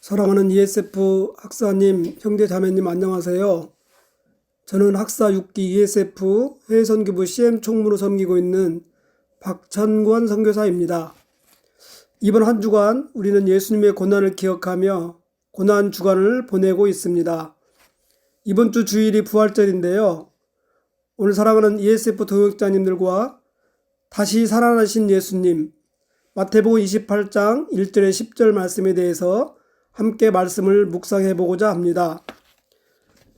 사랑하는 ESF 학사님, 형제 자매님 안녕하세요. 저는 학사 6기 ESF 해외선교부 CM 총무로 섬기고 있는 박찬권 선교사입니다. 이번 한 주간 우리는 예수님의 고난을 기억하며 고난 주간을 보내고 있습니다. 이번 주 주일이 부활절인데요. 오늘 사랑하는 ESF 동역자님들과 다시 살아나신 예수님, 마태복음 28장 1절에 10절 말씀에 대해서 함께 말씀을 묵상해 보고자 합니다.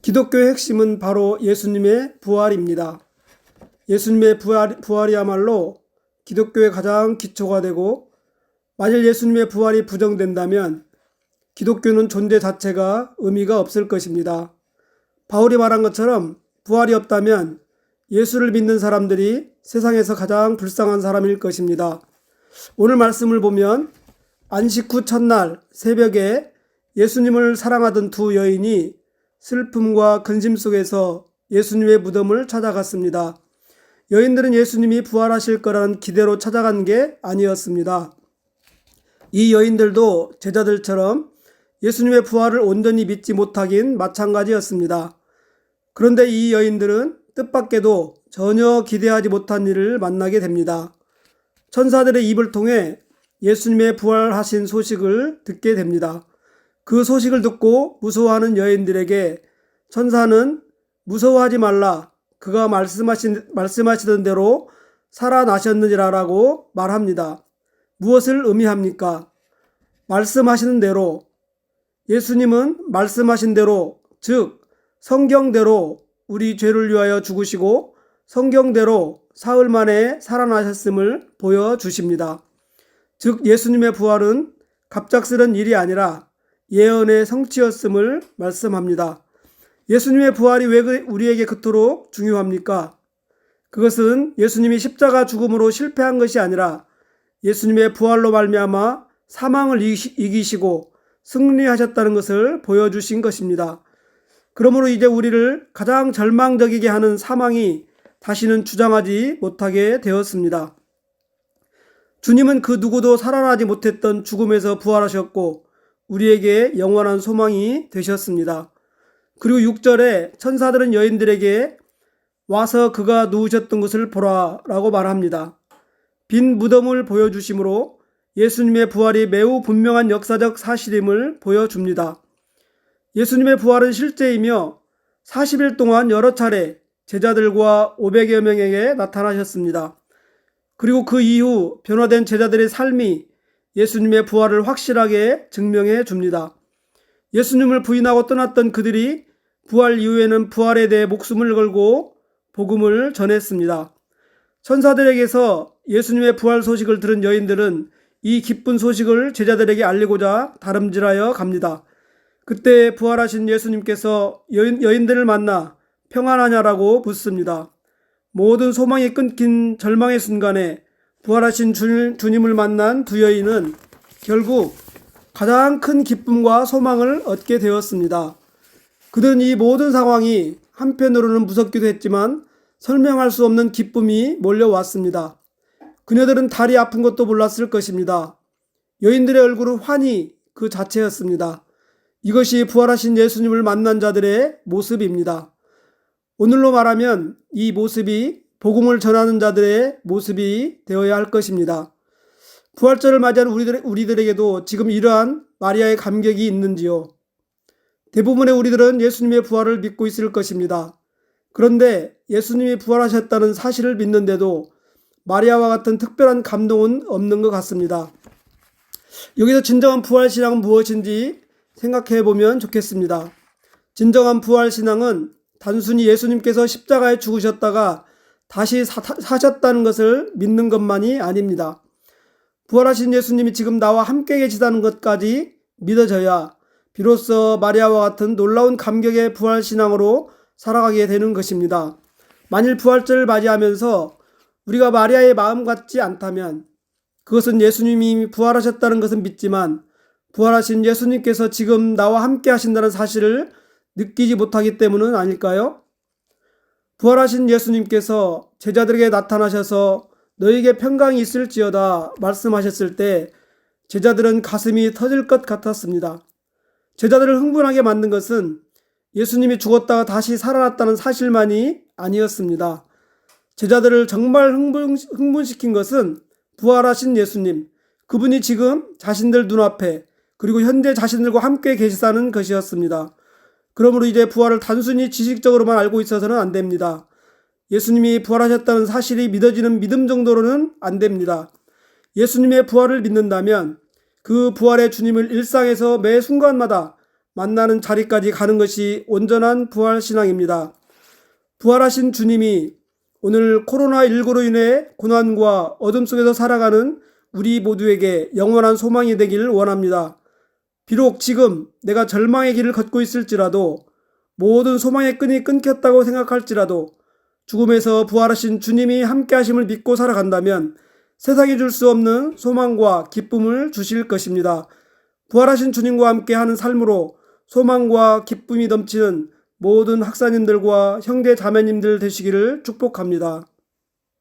기독교의 핵심은 바로 예수님의 부활입니다. 예수님의 부활이야말로 기독교의 가장 기초가 되고, 만일 예수님의 부활이 부정된다면 기독교는 존재 자체가 의미가 없을 것입니다. 바울이 말한 것처럼 부활이 없다면 예수를 믿는 사람들이 세상에서 가장 불쌍한 사람일 것입니다. 오늘 말씀을 보면 안식 후 첫날 새벽에 예수님을 사랑하던 두 여인이 슬픔과 근심 속에서 예수님의 무덤을 찾아갔습니다. 여인들은 예수님이 부활하실 거라는 기대로 찾아간 게 아니었습니다. 이 여인들도 제자들처럼 예수님의 부활을 온전히 믿지 못하긴 마찬가지였습니다. 그런데 이 여인들은 뜻밖에도 전혀 기대하지 못한 일을 만나게 됩니다. 천사들의 입을 통해 예수님의 부활하신 소식을 듣게 됩니다. 그 소식을 듣고 무서워하는 여인들에게 천사는 무서워하지 말라, 그가 말씀하시던 대로 살아나셨느니라라고 말합니다. 무엇을 의미합니까? 말씀하시는 대로, 예수님은 말씀하신 대로, 즉 성경대로 우리 죄를 위하여 죽으시고 성경대로 사흘 만에 살아나셨음을 보여주십니다. 즉 예수님의 부활은 갑작스런 일이 아니라 예언의 성취였음을 말씀합니다. 예수님의 부활이 왜 우리에게 그토록 중요합니까? 그것은 예수님이 십자가 죽음으로 실패한 것이 아니라 예수님의 부활로 말미암아 사망을 이기시고 승리하셨다는 것을 보여주신 것입니다. 그러므로 이제 우리를 가장 절망적이게 하는 사망이 다시는 주장하지 못하게 되었습니다. 주님은 그 누구도 살아나지 못했던 죽음에서 부활하셨고 우리에게 영원한 소망이 되셨습니다. 그리고 6절에 천사들은 여인들에게 와서 그가 누우셨던 것을 보라 라고 말합니다. 빈 무덤을 보여주심으로 예수님의 부활이 매우 분명한 역사적 사실임을 보여줍니다. 예수님의 부활은 실제이며 40일 동안 여러 차례 제자들과 500여 명에게 나타나셨습니다. 그리고 그 이후 변화된 제자들의 삶이 예수님의 부활을 확실하게 증명해 줍니다. 예수님을 부인하고 떠났던 그들이 부활 이후에는 부활에 대해 목숨을 걸고 복음을 전했습니다. 천사들에게서 예수님의 부활 소식을 들은 여인들은 이 기쁜 소식을 제자들에게 알리고자 다름질하여 갑니다. 그때 부활하신 예수님께서 여인들을 만나 평안하냐라고 묻습니다. 모든 소망이 끊긴 절망의 순간에 부활하신 주님을 만난 두 여인은 결국 가장 큰 기쁨과 소망을 얻게 되었습니다. 그들은 이 모든 상황이 한편으로는 무섭기도 했지만 설명할 수 없는 기쁨이 몰려왔습니다. 그녀들은 다리 아픈 것도 몰랐을 것입니다. 여인들의 얼굴은 환희 그 자체였습니다. 이것이 부활하신 예수님을 만난 자들의 모습입니다. 오늘로 말하면 이 모습이 복음을 전하는 자들의 모습이 되어야 할 것입니다. 부활절을 맞이한 우리들에게도 지금 이러한 마리아의 감격이 있는지요? 대부분의 우리들은 예수님의 부활을 믿고 있을 것입니다. 그런데 예수님이 부활하셨다는 사실을 믿는데도 마리아와 같은 특별한 감동은 없는 것 같습니다. 여기서 진정한 부활신앙은 무엇인지 생각해 보면 좋겠습니다. 진정한 부활신앙은 단순히 예수님께서 십자가에 죽으셨다가 다시 사셨다는 것을 믿는 것만이 아닙니다. 부활하신 예수님이 지금 나와 함께 계시다는 것까지 믿어져야 비로소 마리아와 같은 놀라운 감격의 부활신앙으로 살아가게 되는 것입니다. 만일 부활절을 맞이하면서 우리가 마리아의 마음 같지 않다면 그것은 예수님이 부활하셨다는 것은 믿지만 부활하신 예수님께서 지금 나와 함께 하신다는 사실을 느끼지 못하기 때문은 아닐까요? 부활하신 예수님께서 제자들에게 나타나셔서 너에게 평강이 있을지어다 말씀하셨을 때 제자들은 가슴이 터질 것 같았습니다. 제자들을 흥분하게 만든 것은 예수님이 죽었다가 다시 살아났다는 사실만이 아니었습니다. 제자들을 정말 흥분시킨 것은 부활하신 예수님, 그분이 지금 자신들 눈앞에 그리고 현재 자신들과 함께 계시다는 것이었습니다. 그러므로 이제 부활을 단순히 지식적으로만 알고 있어서는 안 됩니다. 예수님이 부활하셨다는 사실이 믿어지는 믿음 정도로는 안 됩니다. 예수님의 부활을 믿는다면 그 부활의 주님을 일상에서 매 순간마다 만나는 자리까지 가는 것이 온전한 부활 신앙입니다. 부활하신 주님이 오늘 코로나19로 인해 고난과 어둠 속에서 살아가는 우리 모두에게 영원한 소망이 되기를 원합니다. 비록 지금 내가 절망의 길을 걷고 있을지라도, 모든 소망의 끈이 끊겼다고 생각할지라도 죽음에서 부활하신 주님이 함께 하심을 믿고 살아간다면 세상이 줄 수 없는 소망과 기쁨을 주실 것입니다. 부활하신 주님과 함께 하는 삶으로 소망과 기쁨이 넘치는 모든 학사님들과 형제 자매님들 되시기를 축복합니다.